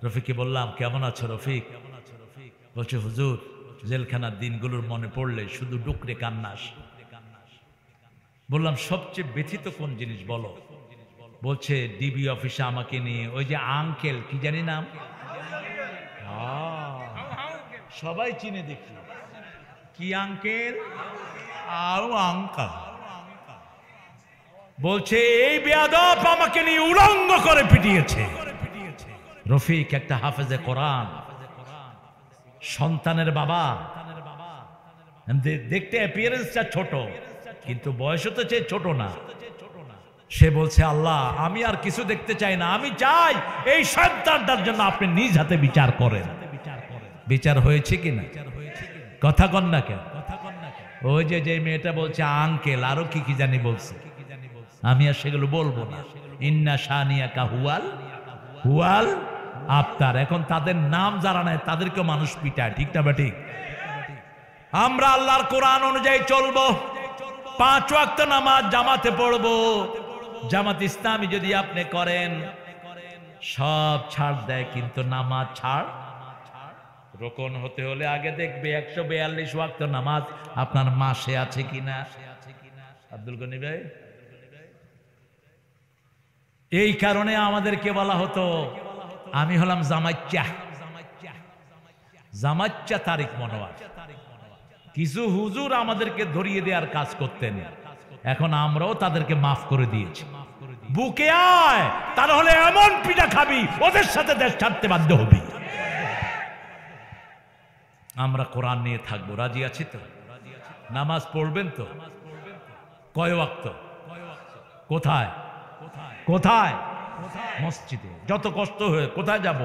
রফিককে বললাম কেমন আছো রফিক? বলছে হুজুর জেলখানার দিনগুলোর মনে পড়লে শুধু ডুকরে কান্নাস। বললাম সবচেয়ে ব্যথিত কোন জিনিস বলো? বলছে ডিবি অফিসে আমাকে নিয়ে ওই যে আঙ্কেল কি জানি নাম, সবাই চিনে দেখি, কি আঙ্কেল আর আঙ্কা, বলছে এই বেয়াদব আমাকে নিয়ে উলঙ্গ করে পিটিয়েছে। রফিক একটা হাফেজে কোরআন, সন্তানের বাবা, দেখতে অ্যাপিয়ারেন্সটা ছোট কিন্তু বয়সও তো চেয়ে ছোট না। সে বলছে আল্লাহ আমি আর কিছু দেখতে চাই না, আমি চাই এই সন্তানটার জন্য আপনি নিজ হাতে বিচার করেন। বিচার হয়েছে কিনা কথা কন না কেন? ওই যে মেয়েটা বলছে আঙ্কেল, আরো কি কি জানি বলছে, আমি আর সেগুলো বলবো না। ইন্না শানিয়াকা হুয়াল হুয়াল আফতার। এখন তাদের নাম যারা নেয় তাদেরকে মানুষ পিটায়, ঠিক না ঠিক? আমরা আল্লাহর কোরআন অনুযায়ী চলবো, 5 ওয়াক্ত নামাজ জামাতে পড়বো। জামাত ইসলামী যদি আপনি করেন সব ছাড় দেয়, কিন্তু নামাজ ছাড়। রোকন হতে হলে আগে দেখবে 142 ওয়াক্ত নামাজ আপনার মাসে আছে কিনা। আব্দুল গনি ভাই, এই কারণে আমাদেরকে বলা হতো, আমি হলাম জামাইচ্চা, জামাইচ্চা তারিক মনোয়ার। কিছু হুজুর আমাদেরকে ধরিয়ে দেওয়ার কাজ করতেন, এখন আমরাও তাদেরকে মাফ করে দিয়েছি। বুকে আয়, তার হলে এমন পিঠা খাবি ওদের সাথে দেশ ছাড়তে বাধ্য হবি। আমরা কোরআন নিয়ে থাকবো, রাজি আছি তো? নামাজ পড়বেন তো? কয় ওয়াক্ত? কোথায় কোথায়? মসজিদে। যত কষ্ট হয়ে কোথায় যাব?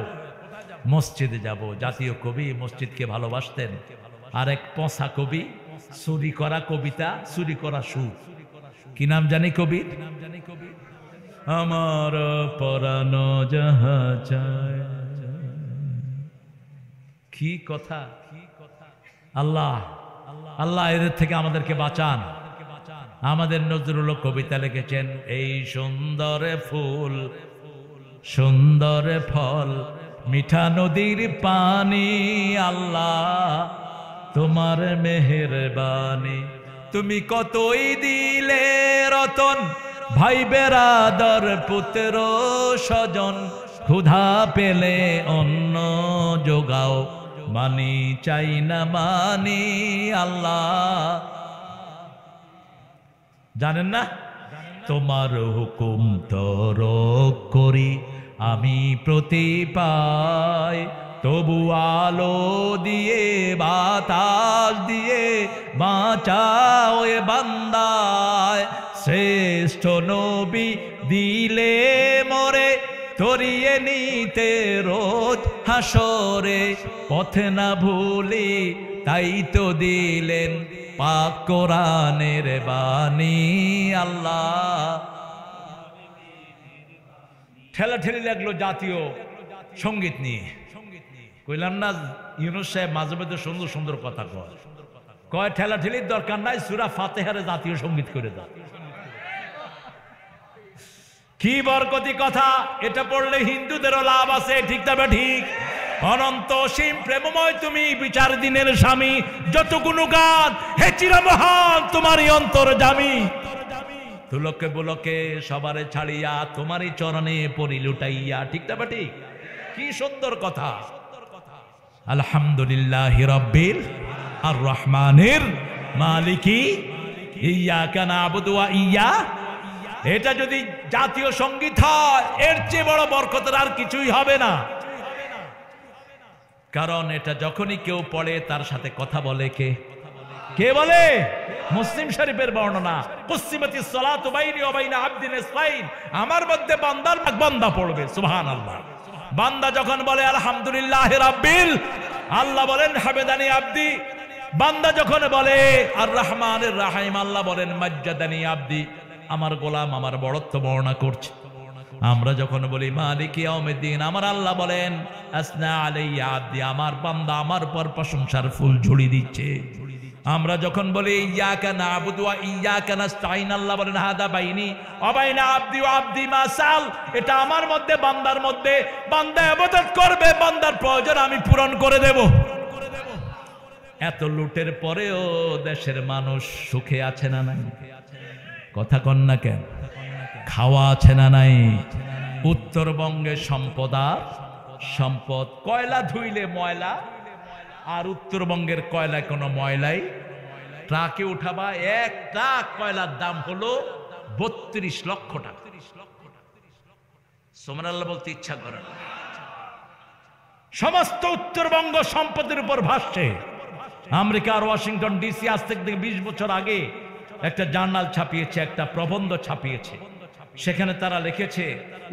মসজিদে যাব। জাতীয় কবি মসজিদকে ভালোবাসতেন। আর এক পচা কবি, চুরি করা কবিতা, চুরি করা সুর। কি নাম জানি কবি? আমার পরানো যাহা চায়। কি কথা! আল্লাহ আল্লাহ এদের থেকে আমাদেরকে বাঁচান। আমাদের নজরুল কবিতা লিখেছেন, এই সুন্দর ফুল সুন্দর ফল মিঠা নদীর পানি, আল্লাহ তোমার মেহেরবানি। তুমি কতই দিলে রতন, ভাই বেরাদর পুত্র স্বজন, ক্ষুধা পেলে অন্ন যোগাও, মানি চাই না মানি, আল্লাহ। জানেন না? তোমার হুকুম তরক করি আমি প্রতি পাই, তবু আলো দিয়ে বাতাস দিয়ে বাঁচাও এ বান্দায়। শ্রেষ্ঠ নবী দিলে মরে, তরিয়ে নিতে রোজ হাসরে, পথে না ভুলি তাই তো দিলেন পাক কোরআনের বাণী, আল্লাহ। ঠেলাঠেলি লাগলো জাতীয় সঙ্গীত নিয়ে। কইলাম না ইউনূস সাহেব মাঝে মাঝে সুন্দর সুন্দর কথা কয় ঠেলাঠেলির দরকার নাই, সূরা ফাতিহারে জাতীয় সঙ্গীত করে দাও। কি বরকতি কথা! এটা পড়লে হিন্দুদেরও লাভ আছে, ঠিক তবে ঠিক। অনন্ত অসীম প্রেমময় তুমি, বিচার দিনের স্বামী, যত গুণগান হে চিরমহান তোমারই অন্তর জামি। তুলকে বুলকে সবারে ছাড়িয়া তোমারই চরণে পরি লুটাইয়া, ঠিক তবে ঠিক। কি সুন্দর কথা! আলহামদুলিল্লাহি রাব্বিল আর রহমানির মালিকি ইয়্যাকা না'বুদু ওয়া ইয়্যা। এটা যদি জাতীয় সঙ্গীত হয়, এর চেয়ে বড় বরকতের আর কিছুই হবে না। কারণ এটা যখনই কেউ পড়ে তার সাথে কথা বলে কে বলে? মুসলিম শরীফের বর্ণনা, কুসিমাতিস সালাতু বাইনি ওয়া বাইনা আবদিন ইসলাইন। আমার মধ্যে বান্দার বান্দা পড়বে সুবহানাল্লাহ। বান্দা যখন বলে আলহামদুলিল্লাহি রাব্বিল, আল্লাহ বলেন হামেদানি আবদি। বান্দা যখন বলে আর রহমানির রহিম, আল্লাহ বলেন মাজ্জাদানি আবদি, আমার গোলাম আমার বড়ত্ব বর্ণনা করছে। আমরা যখন বলি মালিক ইয়াউমিদ্দিন, আমার আল্লাহ বলেন আসনা আলাইয়া আবদি, আমার বান্দা আমার পর প্রশংসার ফুল ঝুড়ি দিচ্ছে। আমরা যখন বলি ইয়্যাকা না'বুদু ওয়া ইয়্যাকা নাস্তাইন, আল্লাহ বলেন হাদা বাইনি ওয়া বাইনা আবদি ওয়া আবদি মা সাল, এটা আমার মধ্যে বান্দার মধ্যে, বান্দা ইবাদত করবে, বান্দার প্রয়োজন আমি পূরণ করে দেব। এত লুটের পরেও দেশের মানুষ সুখে আছে না নাই? কথা কন না কেন? খাওয়া আছে না নাই? উত্তরবঙ্গে সম্পদ কয়লা ধুইলে ময়লা, আর উত্তরবঙ্গের কয়লায় কোনো ময়লাই। ট্রাকে উঠাবা, এক ট্রাক কয়লার দাম হলো 32 লক্ষ টাকা। সুবহানাল্লাহ বলতে ইচ্ছা করে না। সমস্ত উত্তরবঙ্গ সম্পদের উপর ভাসছে। আমেরিকার ওয়াশিংটন ডিসি আজ থেকে 20 বছর আগে একটা জার্নাল ছাপিয়েছে, একটা প্রবন্ধ ছাপিয়েছে। সেখানে তারা লিখেছে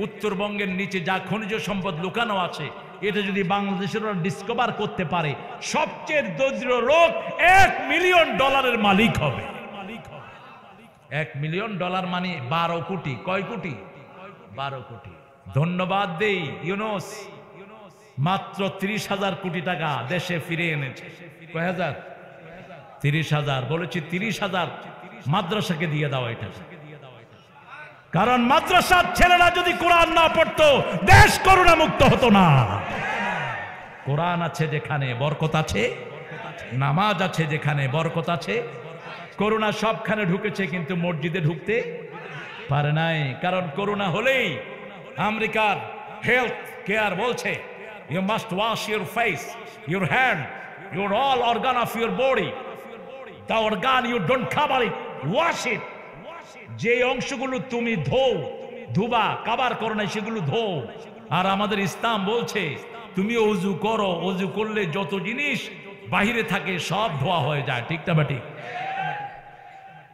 উত্তরবঙ্গের নিচে যা খনিজ সম্পদ লুকানো আছে, এটা যদি বাংলাদেশের ডিসকভার করতে পারে, সবচেয়ে দরিদ্র লোক $1 মিলিয়ন মালিক হবে। $1 মিলিয়ন মানে 12 কোটি। কয় কোটি? 12 কোটি। ধন্যবাদ দেই ইউনূস, মাত্র 30,000 কোটি টাকা দেশে ফিরে এনেছে। কয় হাজার? 30,000। বলেছি 30,000 মাদ্রাসাকে দিয়ে দাও এটা। কারণ মাদ্রাসার ছেলেরা যদি কোরআন না পড়তো, দেশ করুণা মুক্ত হতো না। কোরআন আছে যেখানে বরকত আছে, নামাজ আছে যেখানে বরকত আছে। করুণা সবখানে ঢুকেছে, কিন্তু মসজিদে ঢুকতে পারে নাই। কারণ করুণা হলেই আমেরিকার হেলথ কেয়ার বলছে you must wash your face, your hand, your all organ of your body, the organ you don't cover it, wash it. যে অংশগুলো তুমি ধুবা কাবার করো না, সেগুলো ধো। আর আমাদের ইসলাম বলছে তুমি ওযু করো, ওযু করলে যত জিনিস বাহিরে থাকে সব ধোয়া হয়ে যায়। ঠিক না ঠিক?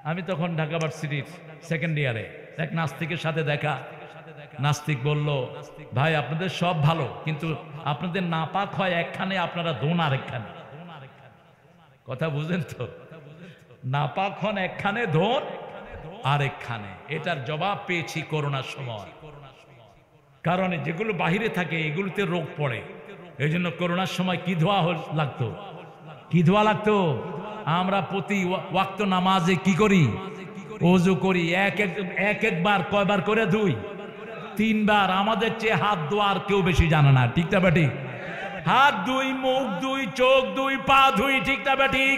আমি তখন ঢাকা ভার্সিটির সেকেন্ড ইয়ারে এক নাস্তিকের সাথে দেখা। নাস্তিক বলল, ভাই আপনাদের সব ভালো, কিন্তু আপনাদের নাপাক হয় একখানে, আপনারা দোন আরেকখানে। কথা বুঝেন তো? নাপাক হন একখানে, দোন আরেকখানে। এটার জবাব পেয়েছি করোনার সময়। কারণ যেগুলো বাহিরে থাকে এগুলোতে রোগ পড়ে। এই জন্য করোনার সময় কি ধোয়া লাগতো? কি ধোয়া লাগতো? আমরা প্রতি ওয়াক্ত নামাজে কি করি? ওযু করি। একবার কয়বার করে ধুই? 3 বার। আমাদের চেয়ে হাত ধোয়ার কেউ বেশি জানে না, ঠিক না ঠিক? হাত ধুই, মুখ ধুই, চোখ ধুই, পা ধুই, ঠিক না ঠিক?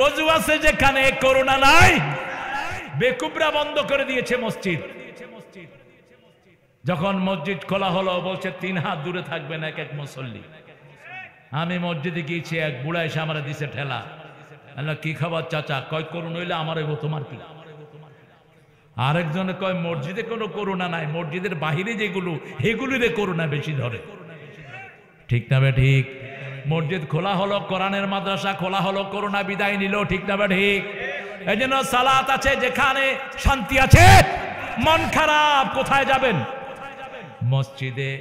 ওযু আছে যেখানে, করোনা নাই। বেকুবরা বন্ধ করে দিয়েছে মসজিদ। যখন মসজিদ খোলা হলো বলছে 3 হাত দূরে থাকবেন এক এক মুসল্লি। আমি মসজিদে গিয়েছি, এক বুড়া এসে আমার দিছে ঠেলা। কি খাবার চাচা? কয় করোনা হইলে আমার হইব, তোমার কি? আরেকজনে কয় মসজিদে কোনো করোনা নাই, মসজিদের বাহিরে যেগুলো এগুলিরে করোনা বেশি ধরে, ঠিক না বে ঠিক? মসজিদ খোলা হলো, কোরআনের মাদ্রাসা খোলা হলো, করোনা বিদায় নিল, ঠিক না বে ঠিক? এই জন্য সালাত আছে যেখানে, শান্তি আছে। মন খারাপ, কোথায় যাবেন? মসজিদে।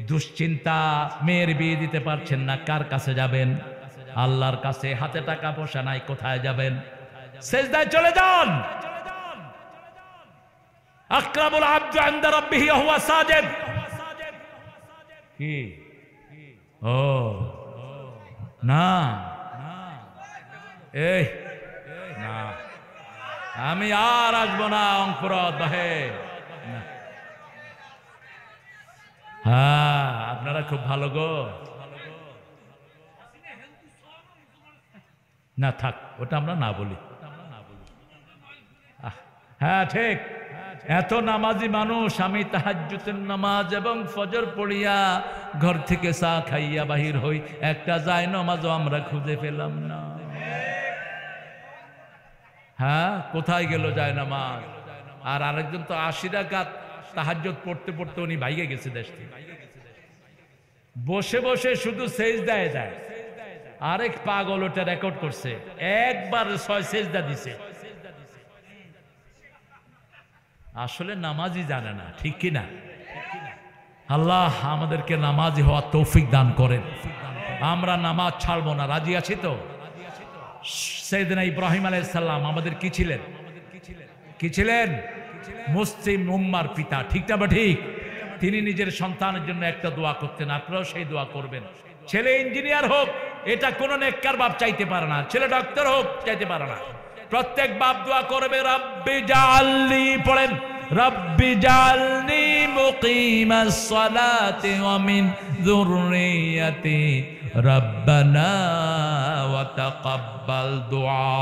দুশ্চিন্তা, মেয়ের বিয়ে দিতে পারছেন না, কার কাছে যাবেন? আল্লাহর কাছে। হাতে টাকা পয়সা নাই, কোথায় যাবেন? সিজদায় চলে যান। আকরাবুল আবদু ইনদা রাব্বিহি ওয়া হুয়া সাজিদ। কি? ও না, এই না, আমি আর আসবো না অঙ্কুরত বাহে। হ্যাঁ, আপনারা খুব ভালো গো। না থাক, ওটা আমরা না বলি। হ্যাঁ ঠিক, এত নামাজি মানুষ। আমি তাহাজ্জুদের নামাজ এবং ফজর পড়িয়া ঘর থেকে চা খাইয়া বাহির হই, একটা যায় নামাজও আমরা খুঁজে পেলাম না। হ্যাঁ, কোথায় গেল যায় নামাজ? আর আরেকজন তো 80 রাকাত তাহাজ্জুদ পড়তে পড়তে উনি ভাইগে গেছে দেশ থেকে। বসে বসে শুধু সেজদায় যায়। আরেক পাগল ওটা রেকর্ড করছে, একবার 6 সেজদা দিছে। আসলে নামাজই জানে না, ঠিক কিনা? আল্লাহ আমাদেরকে নামাজি হওয়ার তৌফিক দান করেন। আমরা নামাজ ছাড়বো না, রাজি আছি তো? সাইয়েদনা ইব্রাহিম আলাইহিস সালাম আমাদের কি ছিলেন? কি ছিলেন? মুসলিম উম্মার পিতা, ঠিক না ঠিক? তিনি নিজের সন্তানের জন্য একটা দোয়া করতেন, আপনারাও সেই দোয়া করবেন। ছেলে ইঞ্জিনিয়ার হোক, এটা কোনো নেককার বাপ চাইতে পারে না। ছেলে ডাক্তার হোক, চাইতে পারে না। প্রত্যেক বাপ দোয়া করবে, রব্বি জাআলনি, পড়েন, রব্বি জাআলনি মুকিমাস সালাতি ওয়া মিন যুররিয়াতি রব্বানা ওয়া তাকাব্বাল দুআ।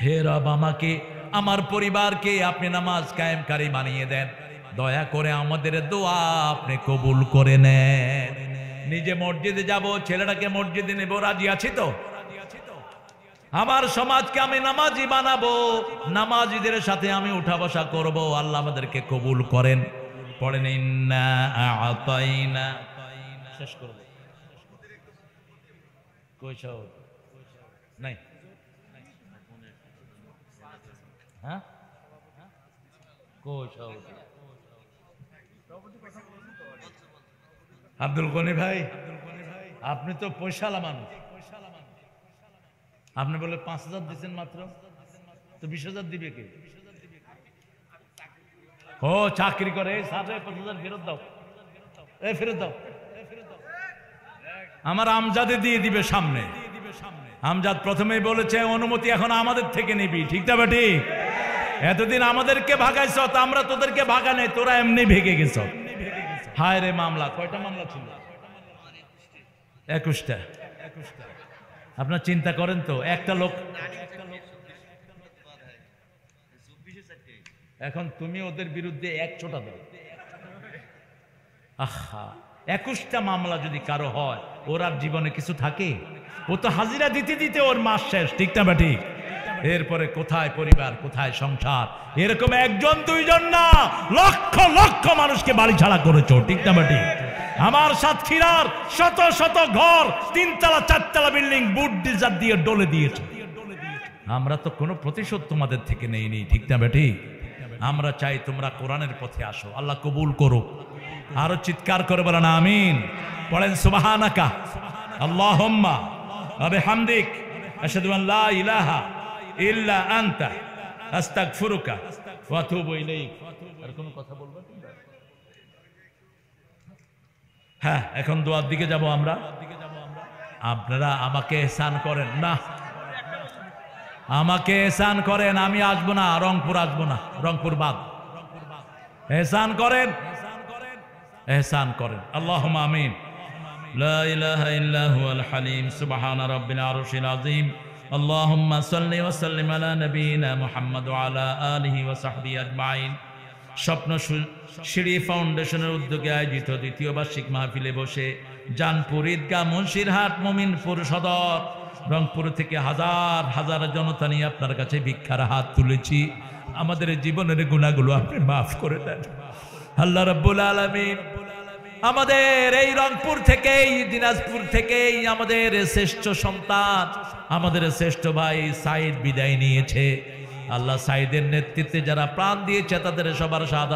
হে রব, আমাকে, আমার পরিবারকে আপনি নামাজ কায়েমকারী বানিয়ে দেন। দয়া করে আমাদের দোয়া আপনি কবুল করে নেন। নিজে মসজিদে যাব, ছেলেটাকে মসজিদে নেব, রাজি আছি তো? আমার সমাজকে আমি নামাজি বানাবো, নামাজিদের সাথে আমি উঠা বসা করবো। আল্লাহ আমাদেরকে কবুল করেন। পড়েন, ইন্না আ'তাইনা। শেষ করব। কই সব নাই? হ্যাঁ, কই সব? আব্দুল গনি ভাই, আপনি তো পয়সালা মানুষ। আপনি বলে 5,000 দিচ্ছেন মাত্র, তো 20,000 দিবে কে? ও চাকরি করে, 5,000 ফেরত দাও, ফেরত দাও। আমার আমজাদে দিয়ে দিবে সামনে। আমজাদ প্রথমেই বলেছে অনুমতি এখন আমাদের থেকে নিবি, ঠিক না বেটি? এতদিন আমাদেরকে ভাগাইছ, আমরা তোদেরকে ভাগা নেই, তোরা এমনি ভেগে গেছ। হায় রে মামলা, কয়টা মামলা ছিল? 21টা। আপনার চিন্তা করেন তো, একটা লোক। এখন তুমি ওদের বিরুদ্ধে 1 ছোটা দাও। আহা, 21টা মামলা যদি কারো হয়, ওর আর জীবনে কিছু থাকে? ও তো হাজিরা দিতে দিতে ওর মাস শেষ, ঠিক না বেটি? এরপরে কোথায় পরিবার, কোথায় সংসার? এরকম 1 2 জন না, লক্ষ লক্ষ মানুষকে বাড়ি ছাড়া করেছো, ঠিক না বেটি? আমার সাতক্ষীরার শত শত ঘর, 3 তলা 4 তলা বিল্ডিং বুট ডিজার দিয়ে ডলে দিয়েছে। আমরা তো কোনো প্রতিশোধ তোমাদের থেকে নেইনি, ঠিক না বেটি? আমরা চাই তোমরা কোরআনের পথে আসো, আল্লাহ কবুল করুক। আরো চিৎকার করে বলেন আমিন। পড়েন সুবহানাকা আল্লাহুম্মা ওয়া বিহামদিক আশহাদু আন লা ইলাহা ইল্লা আনতা আস্তাগফিরুকা ওয়া আতুবু ইলাইক। আর কোন কথা বলবেন? হ্যাঁ, এখন দোয়ার দিকে যাব আমরা। আপনারা আমাকে এহসান করেন না, আমাকে এহসান করেন। আমি আসবো না, রংপুর আসবো না, রংপুর বাদ। এহসান করেন, এহসান করেন। আল্লাহুম্মা আমিন। লা ইলাহা ইল্লা হুয়াল হালিম সুবহান রাব্বিল আরশিল আযীম। আল্লাহুম্মা সাল্লি ওয়া সাল্লিম আলা নবিয়িনা মুহাম্মদ ওয়া আলা আলিহি ওয়া সাহবিহি আজমাইন। স্বপ্ন সিঁড়ি ফাউন্ডেশনের উদ্যোগে আয়োজিত দ্বিতীয় বার্ষিক মাহফিলে বসে জানপুর ঈদগাহ, মুন্সিরহাট, মুমিনপুর সদর, রংপুর থেকে হাজার হাজার জনতা নিয়ে আপনার কাছে ভিক্ষার হাত তুলেছি। আমাদের জীবনের গুনাহগুলো আপনি মাফ করে দেন আল্লাহ রাব্বুল আলামিন। আমাদের এই রংপুর থেকেই, দিনাজপুর থেকেই আমাদের শ্রেষ্ঠ সন্তান, আমাদের শ্রেষ্ঠ ভাই সাইদ বিদায় নিয়েছে। আল্লাহ সাইদের নেতৃত্বে যারা প্রাণ দিয়েছে তাদের সবার শাহাদাত